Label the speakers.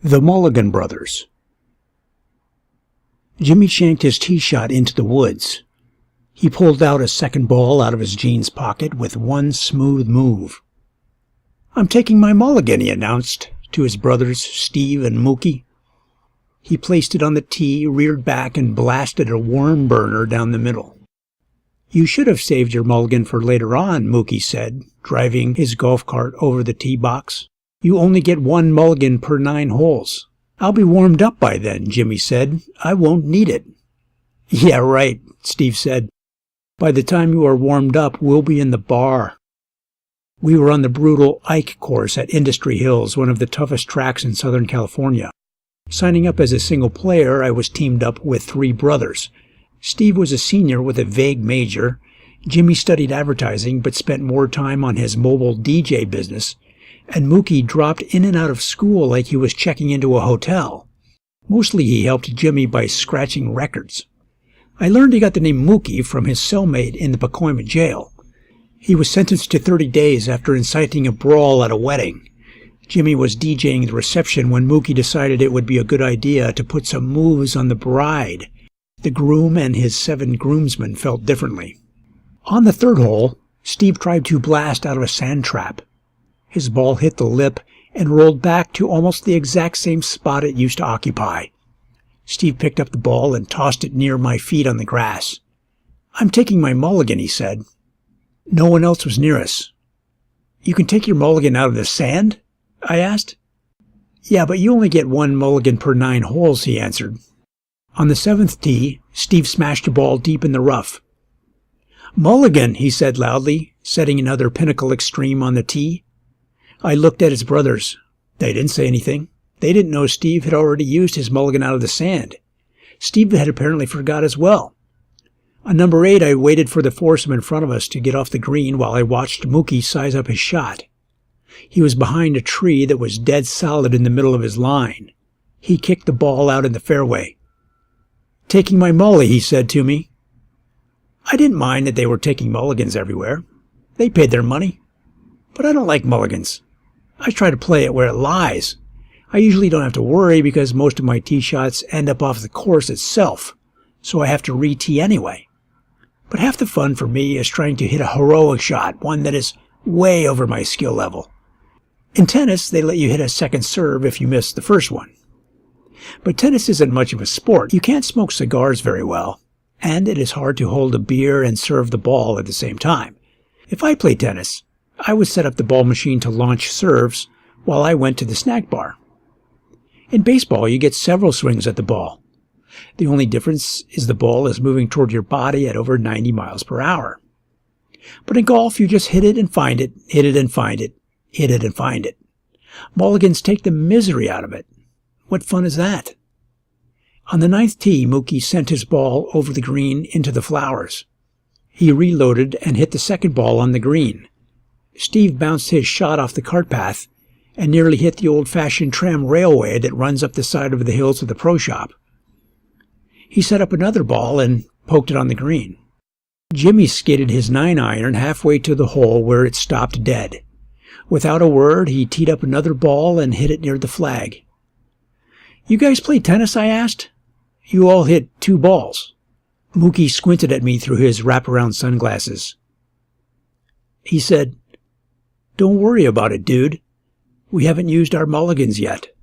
Speaker 1: The Mulligan brothers. Jimmy shanked his tee shot into the woods. He pulled out a second ball out of his jeans pocket with one smooth move. "I'm taking my mulligan," he announced to his brothers Steve and Mookie. He placed it on the tee, reared back, and blasted a worm burner down the middle. "You should have saved your mulligan for later on," Mookie said, driving his golf cart over the tee box. "You only get one mulligan per 9 holes." "I'll be warmed up by then," Jimmy said. "I won't need it." "Yeah, right," Steve said. "By the time you are warmed up, we'll be in the bar." We were on the brutal Ike course at Industry Hills, one of the toughest tracks in Southern California. Signing up as a single player, I was teamed up with 3 brothers. Steve was a senior with a vague major. Jimmy studied advertising but spent more time on his mobile DJ business. And Mookie dropped in and out of school like he was checking into a hotel. Mostly he helped Jimmy by scratching records. I learned he got the name Mookie from his cellmate in the Pacoima jail. He was sentenced to 30 days after inciting a brawl at a wedding. Jimmy was DJing the reception when Mookie decided it would be a good idea to put some moves on the bride. The groom and his 7 groomsmen felt differently. On the 3rd hole, Steve tried to blast out of a sand trap. His ball hit the lip and rolled back to almost the exact same spot it used to occupy. Steve picked up the ball and tossed it near my feet on the grass. "I'm taking my mulligan," he said. No one else was near us. "You can take your mulligan out of the sand?" I asked. "Yeah, but you only get one mulligan per 9 holes, he answered. On the 7th tee, Steve smashed a ball deep in the rough. "Mulligan," he said loudly, setting another pinnacle extreme on the tee. I looked at his brothers. They didn't say anything. They didn't know Steve had already used his mulligan out of the sand. Steve had apparently forgot as well. On number 8, I waited for the foursome in front of us to get off the green while I watched Mookie size up his shot. He was behind a tree that was dead solid in the middle of his line. He kicked the ball out in the fairway. "Taking my mully," he said to me. I didn't mind that they were taking mulligans everywhere. They paid their money. But I don't like mulligans. I try to play it where it lies. I usually don't have to worry because most of my tee shots end up off the course itself, so I have to re-tee anyway. But half the fun for me is trying to hit a heroic shot, one that is way over my skill level. In tennis, they let you hit a second serve if you miss the first one. But tennis isn't much of a sport. You can't smoke cigars very well, and it is hard to hold a beer and serve the ball at the same time. If I played tennis, I would set up the ball machine to launch serves while I went to the snack bar. In baseball, you get several swings at the ball. The only difference is the ball is moving toward your body at over 90 miles per hour. But in golf, you just hit it and find it, hit it and find it, hit it and find it. Mulligans take the misery out of it. What fun is that? On the 9th tee, Mookie sent his ball over the green into the flowers. He reloaded and hit the second ball on the green. Steve bounced his shot off the cart path and nearly hit the old-fashioned tram railway that runs up the side of the hills of the pro shop. He set up another ball and poked it on the green. Jimmy skidded his 9-iron halfway to the hole where it stopped dead. Without a word, he teed up another ball and hit it near the flag. "You guys play tennis?" I asked. "You all hit 2 balls. Mookie squinted at me through his wraparound sunglasses. He said, "Don't worry about it, dude. We haven't used our mulligans yet."